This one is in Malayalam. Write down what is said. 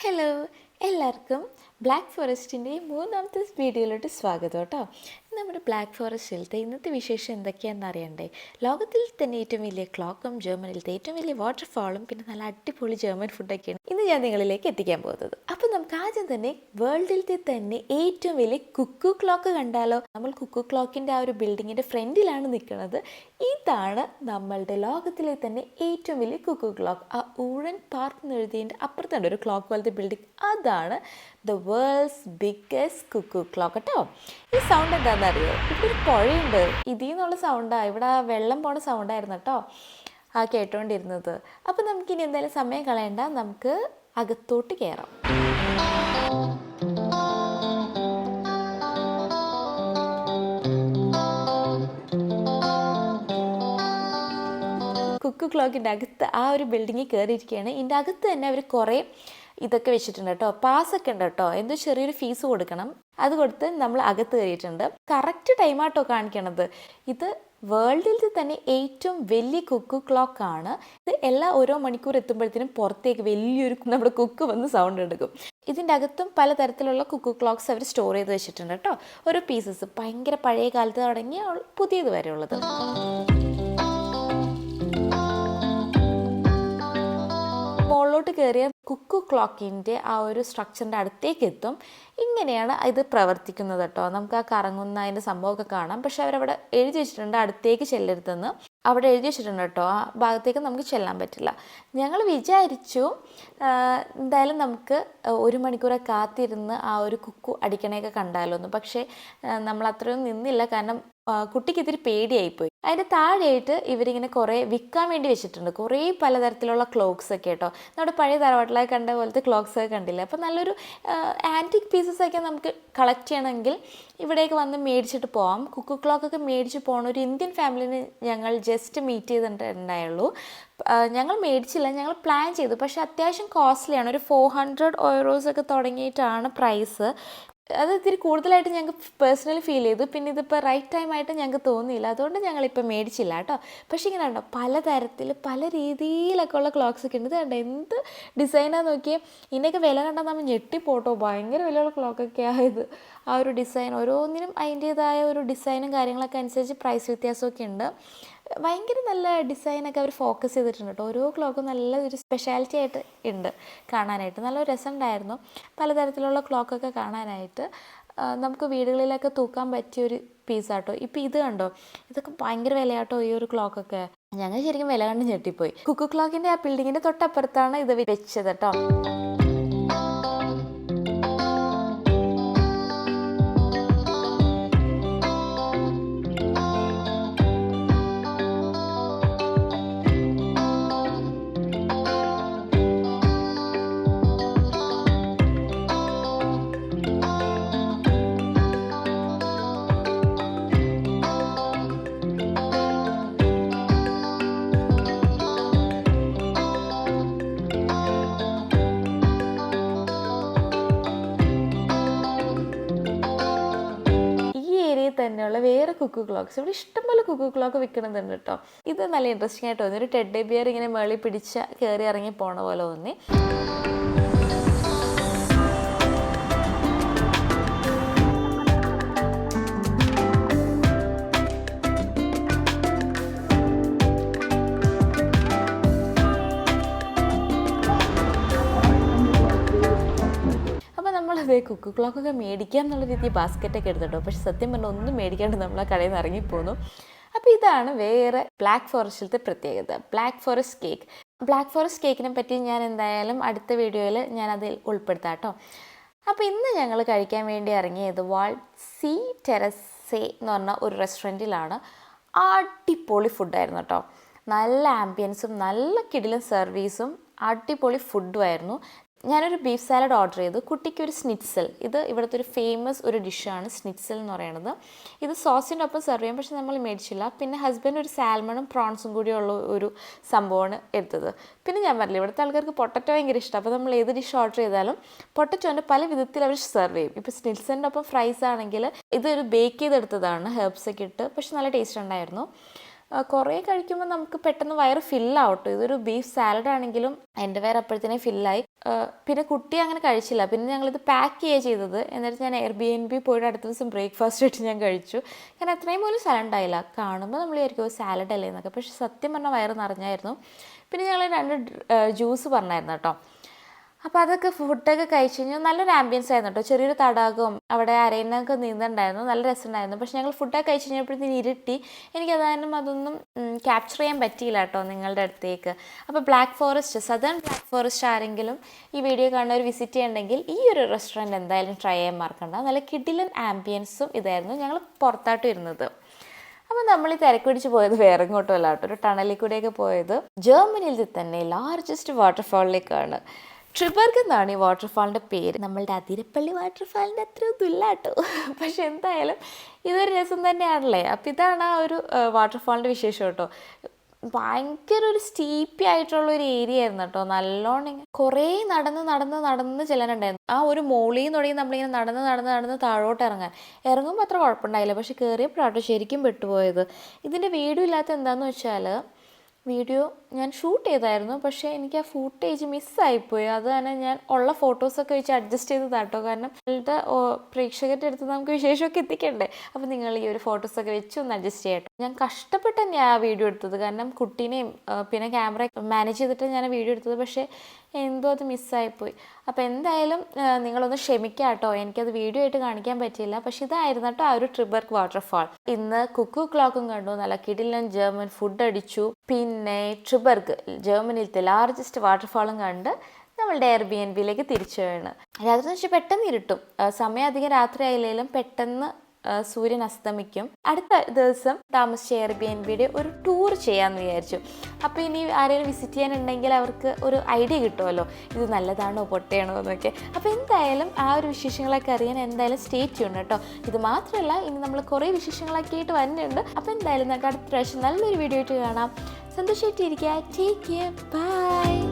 ഹലോ എല്ലാവർക്കും ബ്ലാക്ക് ഫോറസ്റ്റിൻ്റെ മൂന്നാമത്തെ വീഡിയോയിലോട്ട് സ്വാഗതം കേട്ടോ. നമ്മുടെ ബ്ലാക്ക് ഫോറസ്റ്റിലത്തെ ഇന്നത്തെ വിശേഷം എന്തൊക്കെയാണെന്ന് അറിയണ്ടേ? ലോകത്തിൽ തന്നെ ഏറ്റവും വലിയ ക്ലോക്കും ജർമ്മനിയിലത്തെ ഏറ്റവും വലിയ വാട്ടർഫാളും പിന്നെ നല്ല അടിപൊളി ജർമ്മൻ ഫുഡൊക്കെയാണ് ഇന്ന് ഞാൻ നിങ്ങളിലേക്ക് എത്തിക്കാൻ പോകുന്നത്. അപ്പോൾ നമുക്ക് ആദ്യം തന്നെ വേൾഡിലത്തെ തന്നെ ഏറ്റവും വലിയ കുക്കു ക്ലോക്ക് കണ്ടാലോ? നമ്മൾ കുക്കു ക്ലോക്കിൻ്റെ ആ ഒരു ബിൽഡിങ്ങിൻ്റെ ഫ്രണ്ടിലാണ് നിൽക്കുന്നത്. ഇതാണ് നമ്മളുടെ ലോകത്തിലെ തന്നെ ഏറ്റവും വലിയ കുക്കു ക്ലോക്ക്. ആ ഊഴൻ പാർക്ക് എന്ന് എഴുതിയതിൻ്റെ അപ്പുറത്തുണ്ട് ഒരു ക്ലോക്ക് പോലത്തെ ബിൽഡിംഗ്. അതാണ് the world's biggest cuckoo clock കേട്ടോ. ഈ സൗണ്ട് എന്താണെന്നറിയോ? ഇവിടെ ഒരു പുഴയുണ്ട്, ഇതിൽ നിന്നുള്ള സൗണ്ടാണ്. ഇവിടെ വെള്ളം പോണ സൗണ്ടായിരുന്നു കേട്ടോ ആ കേട്ടോണ്ടിരുന്നത്. അപ്പോൾ നമുക്കിനി എന്തായാലും സമയം കളയണ്ട, നമുക്ക് അകത്തോട്ട് കയറാം. കുക്കു ക്ലോക്കിൻ്റെ അകത്ത് ആ ഒരു ബിൽഡിങ്ങിൽ കയറിയിരിക്കുകയാണ്. ഇതിൻ്റെ അകത്ത് തന്നെ അവർ കുറേ ഇതൊക്കെ വെച്ചിട്ടുണ്ട് കേട്ടോ. പാസ്സൊക്കെ ഉണ്ട് കേട്ടോ, എന്തോ ചെറിയൊരു ഫീസ് കൊടുക്കണം. അത് കൊടുത്ത് നമ്മൾ അകത്ത് കയറിയിട്ടുണ്ട്. കറക്റ്റ് ടൈമാട്ടോ കാണിക്കണത്. ഇത് വേൾഡിൽ തന്നെ ഏറ്റവും വലിയ കുക്കു ക്ലോക്കാണ്. ഇത് എല്ലാ ഓരോ മണിക്കൂർ എത്തുമ്പോഴത്തേനും പുറത്തേക്ക് വലിയൊരു നമ്മുടെ കുക്ക് വന്ന് സൗണ്ട് എടുക്കും. ഇതിൻ്റെ അകത്തും പലതരത്തിലുള്ള കുക്കു ക്ലോക്ക്സ് അവർ സ്റ്റോർ ചെയ്ത് വെച്ചിട്ടുണ്ട് കേട്ടോ. ഓരോ പീസസ് ഭയങ്കര പഴയ കാലത്ത് തുടങ്ങി പുതിയത് വരെ ഉള്ളത്. മുകളിലോട്ട് കയറിയ കുക്കു ക്ലോക്കിൻ്റെ ആ ഒരു സ്ട്രക്ചറിൻ്റെ അടുത്തേക്ക് എത്തും. ഇങ്ങനെയാണ് ഇത് പ്രവർത്തിക്കുന്നത് കേട്ടോ. നമുക്ക് ആ കറങ്ങുന്ന അതിൻ്റെ സംഭവമൊക്കെ കാണാം. പക്ഷെ അവരവിടെ എഴുതി വെച്ചിട്ടുണ്ട് അടുത്തേക്ക് ചെല്ലരുതെന്ന്. അവിടെ എഴുതി വെച്ചിട്ടുണ്ട് കേട്ടോ. ആ ഭാഗത്തേക്ക് നമുക്ക് ചെല്ലാൻ പറ്റില്ല. ഞങ്ങൾ വിചാരിച്ചു എന്തായാലും നമുക്ക് ഒരു മണിക്കൂറെ കാത്തിരുന്ന് ആ ഒരു കുക്കു അടിക്കണയൊക്കെ കണ്ടാലോന്ന്. പക്ഷേ നമ്മൾ അത്രയൊന്നും നിന്നില്ല, കാരണം കുട്ടിക്ക് ഇത്തിരി പേടിയായിപ്പോയി. അതിൻ്റെ താഴെയായിട്ട് ഇവരിങ്ങനെ കുറേ വിൽക്കാൻ വേണ്ടി വെച്ചിട്ടുണ്ട്. കുറേ പലതരത്തിലുള്ള ക്ലോക്സ് ഒക്കെ കേട്ടോ. നമ്മുടെ പഴയ തറവാട്ടിലൊക്കെ കണ്ട പോലത്തെ ക്ലോക്സ് ഒക്കെ കണ്ടില്ല. അപ്പോൾ നല്ലൊരു ആൻറ്റിക് പീസസ് ഒക്കെ നമുക്ക് കളക്ട് ചെയ്യണമെങ്കിൽ ഇവിടേക്ക് വന്ന് മേടിച്ചിട്ട് പോവാം. കുക്കു ക്ലോക്കൊക്കെ മേടിച്ച് പോകണം. ഒരു ഇന്ത്യൻ ഫാമിലിനെ ഞങ്ങൾ ജസ്റ്റ് മീറ്റ് ചെയ്തിട്ടുണ്ടായുള്ളൂ. ഞങ്ങൾ മേടിച്ചില്ല, ഞങ്ങൾ പ്ലാൻ ചെയ്തു. പക്ഷേ അത്യാവശ്യം കോസ്റ്റ്ലിയാണ്. ഒരു 400 euros ഒക്കെ തുടങ്ങിയിട്ടാണ് പ്രൈസ്. അത് ഇത്തിരി കൂടുതലായിട്ട് ഞങ്ങൾക്ക് പേഴ്സണലി ഫീൽ ചെയ്തു. പിന്നെ ഇതിപ്പോൾ റൈറ്റ് ടൈമായിട്ട് ഞങ്ങൾക്ക് തോന്നിയില്ല, അതുകൊണ്ട് ഞങ്ങളിപ്പോൾ മേടിച്ചില്ല കേട്ടോ. പക്ഷേ ഇങ്ങനെ ഉണ്ടോ പലതരത്തിൽ പല രീതിയിലൊക്കെ ഉള്ള ക്ലോക്സ് ഒക്കെ ഉണ്ട്. ഇത് കണ്ടോ എന്ത് ഡിസൈനാന്ന് നോക്കിയേ. ഇതിൻ്റെയൊക്കെ വില കണ്ടാൽ നമ്മൾ ഞെട്ടിപ്പോട്ടോ. ഭയങ്കര വിലയുള്ള ക്ലോക്കൊക്കെ ആയത്. ആ ഒരു ഡിസൈൻ ഓരോന്നിനും അതിൻ്റേതായ ഒരു ഡിസൈനും കാര്യങ്ങളൊക്കെ അനുസരിച്ച് പ്രൈസ് വ്യത്യാസമൊക്കെ ഉണ്ട്. ഭയങ്കര നല്ല ഡിസൈനൊക്കെ അവർ ഫോക്കസ് ചെയ്തിട്ടുണ്ട് കേട്ടോ. ഓരോ ക്ലോക്കും നല്ല ഒരു സ്പെഷ്യാലിറ്റി ആയിട്ട് ഉണ്ട് കാണാനായിട്ട്. നല്ല രസമുണ്ടായിരുന്നു പലതരത്തിലുള്ള ക്ലോക്കൊക്കെ കാണാനായിട്ട്. നമുക്ക് വീടുകളിലൊക്കെ തൂക്കാൻ പറ്റിയൊരു പീസാട്ടോ. ഇപ്പം ഇത് കണ്ടോ, ഇതൊക്കെ ഭയങ്കര വിലയാട്ടോ ഈ ഒരു ക്ലോക്കൊക്കെ. ഞങ്ങൾ ശരിക്കും വില കണ്ട് ഞെട്ടിപ്പോയി. കുക്കു ക്ലോക്കിൻ്റെ ആ ബിൽഡിങ്ങിൻ്റെ തൊട്ടപ്പുറത്താണ് ഇത് വെച്ചത് കേട്ടോ. തന്നെയുള്ള വേറെ കുക്കു ക്ലോക്ക്സ് ഇവിടെ ഇഷ്ടംപോലെ കുക്കു ക്ലോക്ക് വിൽക്കണമെന്നുണ്ട് കേട്ടോ. ഇത് നല്ല ഇൻട്രസ്റ്റിംഗ് ആയിട്ട് തോന്നി. ഒരു ടെഡ്ഡി ബിയർ ഇങ്ങനെ മേളിൽ പിടിച്ച് കയറി ഇറങ്ങി പോണ പോലെ തോന്നി. അതേ കുക്കു ക്ലോക്കൊക്കെ മേടിക്കാം എന്നുള്ള രീതിയിൽ ബാസ്ക്കറ്റൊക്കെ എടുത്തിട്ടോ. പക്ഷെ സത്യം പറഞ്ഞാൽ ഒന്നും മേടിക്കാണ്ട് നമ്മൾ ആ കടയിൽ നിന്ന് ഇറങ്ങിപ്പോന്നു. അപ്പോൾ ഇതാണ് വേറെ ബ്ലാക്ക് ഫോറസ്റ്റിലത്തെ പ്രത്യേകത, black forest cake. Black forest കേക്കിനെ പറ്റി ഞാൻ എന്തായാലും അടുത്ത വീഡിയോയിൽ ഞാൻ അതിൽ ഉൾപ്പെടുത്താം കേട്ടോ. അപ്പോൾ ഇന്ന് ഞങ്ങൾ കഴിക്കാൻ വേണ്ടി ഇറങ്ങിയത് വാൾസീ ടെറസേ എന്ന് പറഞ്ഞ ഒരു റെസ്റ്റോറൻറ്റിലാണ്. അടിപൊളി ഫുഡായിരുന്നു കേട്ടോ. നല്ല ആംബിയൻസും നല്ല കിടിലൻ സർവീസും അടിപൊളി ഫുഡും ആയിരുന്നു. ഞാനൊരു ബീഫ് സാലഡ് ഓർഡർ ചെയ്തു. കുട്ടിക്കൊരു സ്നിറ്റ്സൽ. ഇത് ഇവിടുത്തെ ഒരു ഫേമസ് ഒരു ഡിഷാണ് സ്നിറ്റ്സൽ എന്ന് പറയുന്നത്. ഇത് സോസിൻ്റെ ഒപ്പം സെർവ് ചെയ്യാം, പക്ഷെ നമ്മൾ മേടിച്ചില്ല. പിന്നെ ഹസ്ബൻഡ് ഒരു സാൽമണും പ്രോൺസും കൂടിയുള്ള ഒരു സംഭവമാണ് എടുത്തത്. പിന്നെ ഞാൻ പറഞ്ഞില്ല, ഇവിടുത്തെ ആൾക്കാർക്ക് പൊട്ടറ്റോ ഭയങ്കര ഇഷ്ടം. അപ്പോൾ നമ്മൾ ഏത് ഡിഷ് ഓർഡർ ചെയ്താലും പൊട്ടറ്റോൻ്റെ പല വിധത്തിൽ അവർ സെർവ് ചെയ്യും. ഇപ്പോൾ സ്നിറ്റ്സലിൻ്റെ ഒപ്പം ഫ്രൈസ് ആണെങ്കിൽ ഇതൊരു ബേക്ക് ചെയ്തെടുത്തതാണ് ഹെർബ്സൊക്കെ ഇട്ട്. പക്ഷെ നല്ല ടേസ്റ്റ് ഉണ്ടായിരുന്നു. കുറേ കഴിക്കുമ്പോൾ നമുക്ക് പെട്ടെന്ന് വയറ് ഫില്ലാവട്ടോ. ഇതൊരു ബീഫ് സാലഡ് ആണെങ്കിലും എൻ്റെ വയറ് അപ്പോഴത്തേനെ ഫില്ലായി. പിന്നെ കുട്ടി അങ്ങനെ കഴിച്ചില്ല. പിന്നെ ഞങ്ങളിത് പാക്ക് ചെയ്യുക ചെയ്തത്. എന്നിട്ട് ഞാൻ Airbnb പോയിട്ട് അടുത്ത ദിവസം ബ്രേക്ക്ഫാസ്റ്റ് ആയിട്ട് ഞാൻ കഴിച്ചു. കാരണം അത്രയും പോലും സ്ഥലം ഉണ്ടായില്ല. കാണുമ്പോൾ നമ്മൾ വിചാരിക്കും സാലഡ് അല്ലേ എന്നൊക്കെ, പക്ഷെ സത്യം പറഞ്ഞാൽ വയറ് നിറഞ്ഞായിരുന്നു. പിന്നെ ഞങ്ങൾ 2 ജ്യൂസ് പറഞ്ഞായിരുന്നു കേട്ടോ. അപ്പോൾ അതൊക്കെ ഫുഡൊക്കെ കഴിച്ച് കഴിഞ്ഞാൽ നല്ലൊരു ആംബിയൻസ് ആയിരുന്നു കേട്ടോ. ചെറിയൊരു തടാകവും അവിടെ അരയിനൊക്കെ നീന്തുണ്ടായിരുന്നു, നല്ല രസമുണ്ടായിരുന്നു. പക്ഷേ ഞങ്ങൾ ഫുഡൊക്കെ കഴിച്ച് കഴിഞ്ഞപ്പോഴത്തേന് ഇരുട്ടി. എനിക്കതായാലും അതൊന്നും ക്യാപ്ചർ ചെയ്യാൻ പറ്റിയില്ല കേട്ടോ നിങ്ങളുടെ അടുത്തേക്ക്. അപ്പോൾ black forest, southern black forest ആരെങ്കിലും ഈ വീഡിയോ കാണുന്നവർ വിസിറ്റ് ചെയ്യണമെങ്കിൽ ഈ ഒരു റെസ്റ്റോറൻറ്റ് എന്തായാലും ട്രൈ ചെയ്യാൻ മറക്കണ്ട. നല്ല കിടിലൻ ആംബിയൻസും ഇതായിരുന്നു. ഞങ്ങൾ പുറത്തായിട്ട് ഇരുന്നത്. അപ്പോൾ നമ്മൾ ഈ തിരക്ക് പിടിച്ച് പോയത് വേറെ ഇങ്ങോട്ടും അല്ല കേട്ടോ, ഒരു ടണലിൽ കൂടെയൊക്കെ പോയത് ജർമ്മനിയിൽ തന്നെ ലാർജസ്റ്റ് വാട്ടർഫാളിലേക്കാണ്. ട്രിബർഗ് എന്നാണ് ഈ വാട്ടർഫാളിൻ്റെ പേര്. നമ്മളുടെ അതിരപ്പള്ളി വാട്ടർഫാളിൻ്റെ അത്രയൊന്നും ഇല്ല കേട്ടോ, പക്ഷെ എന്തായാലും ഇതൊരു രസം തന്നെയാണല്ലേ. അപ്പോൾ ഇതാണ് ആ ഒരു വാട്ടർഫാളിൻ്റെ വിശേഷം കേട്ടോ. ഭയങ്കര ഒരു സ്റ്റീപ്പി ആയിട്ടുള്ളൊരു ഏരിയ ആയിരുന്നു കേട്ടോ. നല്ലോണം കുറേ നടന്ന് ചെല്ലാനുണ്ടായിരുന്നു. ആ ഒരു മോളിൽ നിന്ന് തുടങ്ങി നമ്മളിങ്ങനെ നടന്ന് താഴോട്ട് ഇറങ്ങുമ്പോൾ അത്ര കുഴപ്പമുണ്ടായില്ല. പക്ഷെ കയറിയപ്പോഴാട്ടോ ശരിക്കും പെട്ടുപോയത്. ഇതിൻ്റെ വീഡിയോ ഇല്ലാത്ത എന്താണെന്ന് വെച്ചാൽ, വീഡിയോ ഞാൻ ഷൂട്ട് ചെയ്തായിരുന്നു, പക്ഷേ എനിക്ക് ആ ഫൂട്ടേജ് മിസ്സായിപ്പോയി. അത് തന്നെ ഞാൻ ഉള്ള ഫോട്ടോസൊക്കെ വെച്ച് അഡ്ജസ്റ്റ് ചെയ്തതാട്ടോ. കാരണം നിങ്ങളുടെ പ്രേക്ഷകരുടെ അടുത്ത് നമുക്ക് വിശേഷമൊക്കെ എത്തിക്കണ്ടേ. അപ്പോൾ നിങ്ങൾ ഈ ഒരു ഫോട്ടോസൊക്കെ വെച്ച് ഒന്ന് അഡ്ജസ്റ്റ് ചെയ്യട്ടെ. ഞാൻ കഷ്ടപ്പെട്ട് തന്നെയാണ് ആ വീഡിയോ എടുത്തത്. കാരണം കുട്ടീനെയും പിന്നെ ക്യാമറ മാനേജ് ചെയ്തിട്ട് ഞാൻ വീഡിയോ എടുത്തത്. പക്ഷേ എന്തോ അത് മിസ്സായിപ്പോയി. അപ്പോൾ എന്തായാലും നിങ്ങളൊന്ന് ക്ഷമിക്കുക കേട്ടോ, എനിക്കത് വീഡിയോ ആയിട്ട് കാണിക്കാൻ പറ്റിയില്ല. പക്ഷെ ഇതായിരുന്നു കേട്ടോ ആ ഒരു ട്രിബർഗ് വാട്ടർഫാൾ. ഇന്ന് കുക്കു ക്ലോക്കും കണ്ടു, നല്ല കിടിലൻ ജർമ്മൻ ഫുഡ് അടിച്ചു. പിന്നെ ട്രിബർഗ് ജർമ്മനിയിലത്തെ ലാർജസ്റ്റ് വാട്ടർഫാളും കണ്ട് നമ്മളുടെ Airbnb-യിലേക്ക് തിരിച്ചു വീണ്. രാത്രി എന്ന് വെച്ചാൽ പെട്ടെന്ന് ഇരുട്ടും. സമയം അധികം രാത്രി ആയില്ലെങ്കിലും പെട്ടെന്ന് സൂര്യൻ അസ്തമിക്കും. അടുത്ത ദിവസം താമസിച്ച Airbnb-യുടെ ഒരു ടൂർ ചെയ്യാമെന്ന് വിചാരിച്ചു. അപ്പോൾ ഇനി ആരെങ്കിലും വിസിറ്റ് ചെയ്യാനുണ്ടെങ്കിൽ അവർക്ക് ഒരു ഐഡിയ കിട്ടുമല്ലോ, ഇത് നല്ലതാണോ പൊട്ടയാണോ എന്നൊക്കെ. അപ്പോൾ എന്തായാലും ആ ഒരു വിശേഷങ്ങളൊക്കെ അറിയാൻ എന്തായാലും സ്റ്റേ ട്യൂൺ കേട്ടോ. ഇത് മാത്രമല്ല, ഇനി നമ്മൾ കുറേ വിശേഷങ്ങളൊക്കെ ആയിട്ട് വരുന്നുണ്ട്. അപ്പോൾ എന്തായാലും നമുക്ക് അടുത്ത പ്രാവശ്യം നല്ലൊരു വീഡിയോ ആയിട്ട് കാണാം. സന്തോഷമായിട്ടിരിക്കുക. Take care, by.